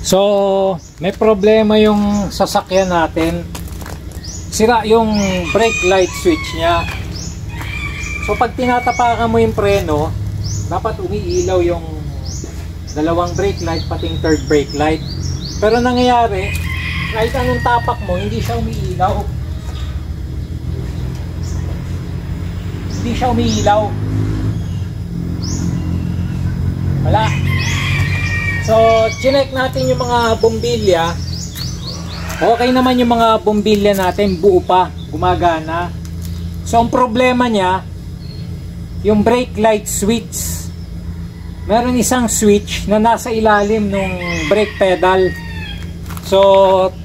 So, may problema yung sasakyan natin. Sira yung brake light switch niya. So, pag tinatapakan mo yung preno, dapat umiilaw yung dalawang brake light, pati yung third brake light. Pero nangyayari, kahit anong tapak mo, hindi siya umiilaw. Hindi siya umiilaw. Wala. So, chinek natin yung mga bombilya. Okay naman yung mga bombilya natin, buo pa, gumagana. So, ang problema niya, yung brake light switch. Meron isang switch na nasa ilalim ng brake pedal. So,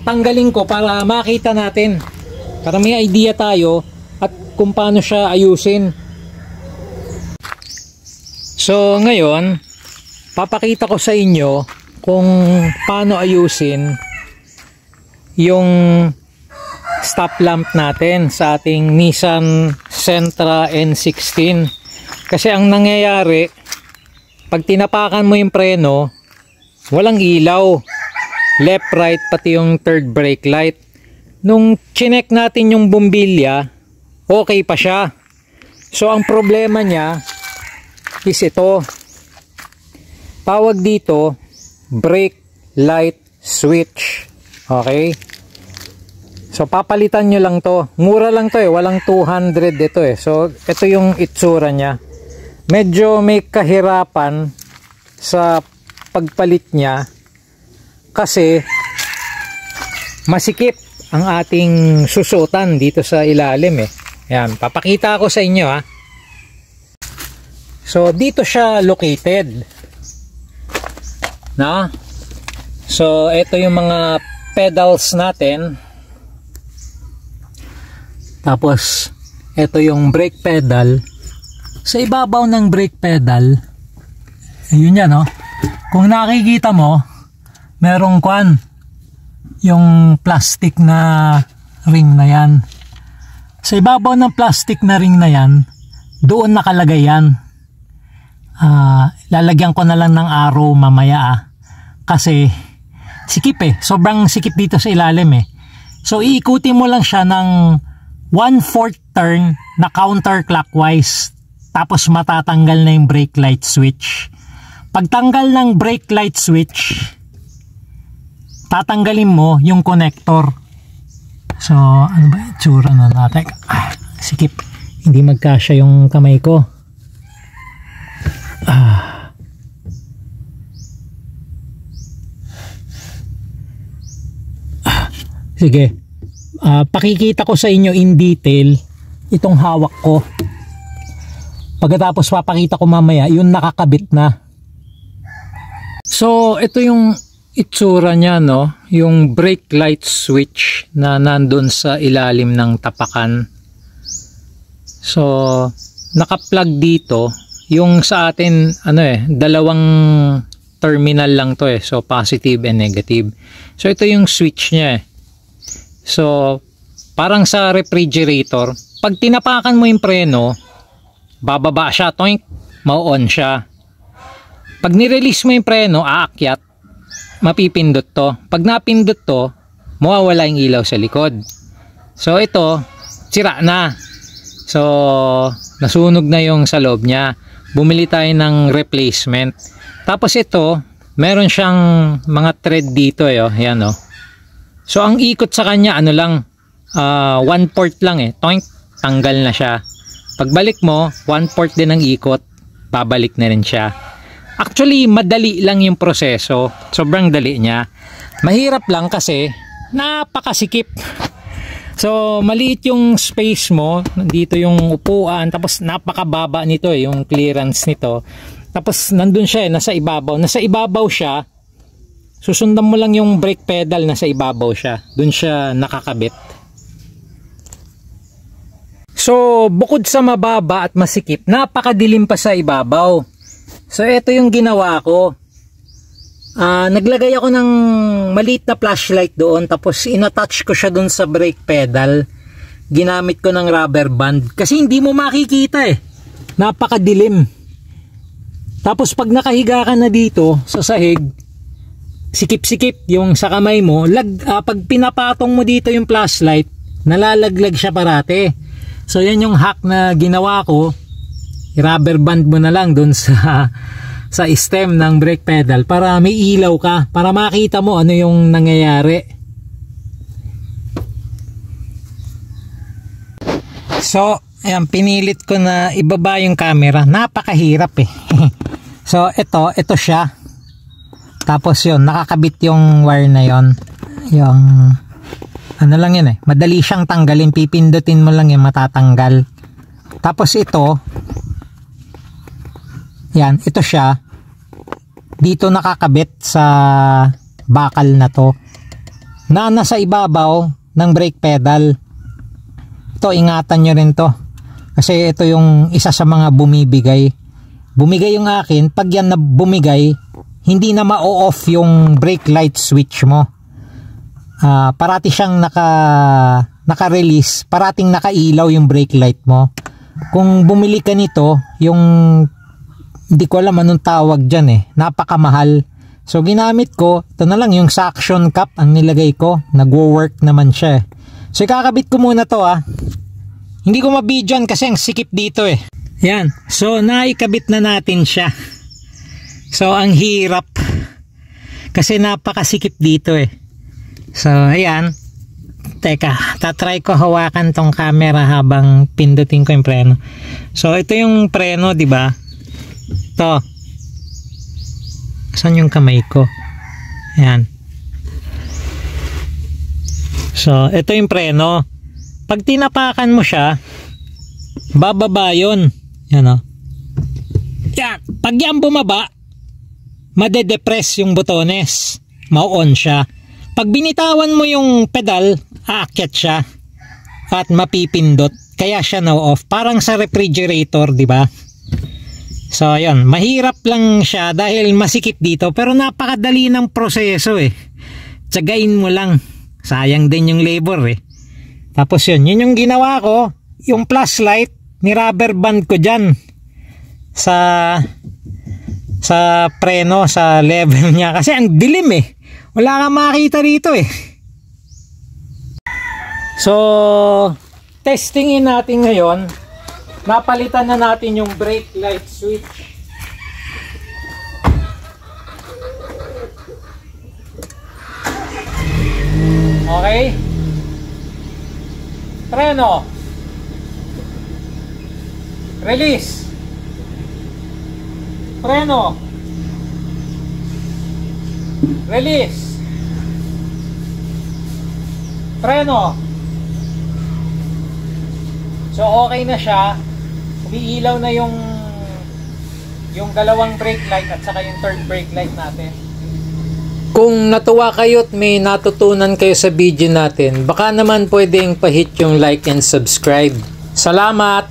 tanggalin ko para makita natin, para may idea tayo at kung paano siya ayusin. So, ngayon, papakita ko sa inyo kung paano ayusin yung stop lamp natin sa ating Nissan Sentra N16. Kasi ang nangyayari, pag tinapakan mo yung preno, walang ilaw. Left, right, pati yung third brake light. Nung chinek natin yung bombilya, okay pa siya. So ang problema niya is ito. Tawag dito, brake light switch. Okay? So, papalitan nyo lang to. Mura lang to eh. Walang 200 ito eh. So, ito yung itsura niya. Medyo may kahirapan sa pagpalit niya kasi masikip ang ating susutan dito sa ilalim eh. Ayan, papakita ko sa inyo ha. So, dito siya located. Na? So, ito yung mga pedals natin. Tapos, ito yung brake pedal. Sa ibabaw ng brake pedal, ayun yan, no? Kung nakikita mo, merong kwan, yung plastic na ring na yan. Sa ibabaw ng plastic na ring na yan, doon nakalagay yan. Lalagyan ko na lang ng arrow mamaya kasi sikip eh, sobrang sikip dito sa ilalim eh. So iikutin mo lang siya ng 1/4 turn na counterclockwise, tapos matatanggal na yung brake light switch. Pagtanggal ng brake light switch, tatanggalin mo yung connector. So ano ba yung tsura na natin? Sikip, hindi magkasya yung kamay ko. Sige, pakikita ko sa inyo in detail itong hawak ko. Pagkatapos papakita ko mamaya yung nakakabit na. So ito yung itsura niya, no? Yung brake light switch na nandun sa ilalim ng tapakan. So naka-plug dito. Yung sa atin, ano eh, dalawang terminal lang to eh. So, positive and negative. So, ito yung switch niya eh. So, parang sa refrigerator, pag tinapakan mo yung preno, bababa siya, toink, mau-on siya. Pag nirelease mo yung preno, aakyat, mapipindot to. Pag napindot to, mawawala yung ilaw sa likod. So, ito, sira na. So, nasunog na yung sa loob niya. Bumili tayo ng replacement. Tapos ito, meron siyang mga thread dito eh, oh. Yan oh. So ang ikot sa kanya, ano lang, 1/4 lang eh. Toink, tanggal na siya. Pagbalik mo, 1/4 din ang ikot, babalik na rin siya. Actually, madali lang yung proseso. Sobrang dali niya. Mahirap lang kasi napakasikip. So, maliit yung space mo, dito yung upuan, tapos napakababa nito eh, yung clearance nito. Tapos nandun siya eh, nasa ibabaw siya, susundan mo lang yung brake pedal, nasa ibabaw siya, dun siya nakakabit. So, bukod sa mababa at masikip, napakadilim pa sa ibabaw. So, ito yung ginawa ko. Naglagay ako ng maliit na flashlight doon, tapos inattach ko siya doon sa brake pedal. Ginamit ko ng rubber band kasi hindi mo makikita eh, napakadilim. Tapos pag nakahiga ka na dito sa sahig, sikip-sikip yung sa kamay mo, pag pinapatong mo dito yung flashlight, nalalaglag siya parate. So yan yung hack na ginawa ko. I-rubber band mo na lang dun sa stem ng brake pedal para may ilaw ka, para makita mo ano yung nangyayari. So ayan, pinilit ko na ibaba yung camera. Napakahirap eh. So ito siya. Tapos yun, nakakabit yung wire na yun. Yung ano lang yun eh, madali siyang tanggalin, pipindutin mo lang yung matatanggal. Tapos ito, yan, ito siya, dito nakakabit sa bakal na to, na nasa ibabaw ng brake pedal. Ito, ingatan nyo rin to, kasi ito yung isa sa mga bumibigay yung akin. Pag yan na bumigay, hindi na ma-off yung brake light switch mo. Parati siyang naka-release, parating nakailaw yung brake light mo. Kung bumili ka nito, yung hindi ko alam anong tawag dyan eh, napakamahal. So ginamit ko, ito na lang yung suction cup ang nilagay ko, nagwo-work naman siya eh. So ikakabit ko muna to Hindi ko mabidyan kasi ang sikip dito eh. Yan, so naikabit na natin siya. So ang hirap kasi napakasikip dito eh. So ayan, teka, tatry ko hawakan tong camera habang pindutin ko yung preno. So ito yung preno, di ba? Ito. Saan yung kamay ko? Ayan. So ito yung preno. Pag tinapakan mo siya, bababa yun. Yan o. Yan. Pag yan bumaba, madedepress yung botones, ma-on siya. Pag binitawan mo yung pedal, aakyat siya at mapipindot, kaya siya na-off, parang sa refrigerator, di ba? So ayun, mahirap lang siya dahil masikip dito, pero napakadali ng proseso eh. Tsagain mo lang, sayang din yung labor eh. Tapos yun yung ginawa ko, yung flashlight, ni-rubber band ko dyan sa preno, sa level niya, kasi ang dilim eh, wala kang makita dito eh. So testingin natin ngayon, napalitan na natin yung brake light switch. Okay, preno, release, preno, release, preno. So okay na siya, umiilaw na yung dalawang brake light at saka yung third brake light natin. Kung natuwa kayo at may natutunan kayo sa video natin, baka naman pwedeng pa-hit yung like and subscribe. Salamat!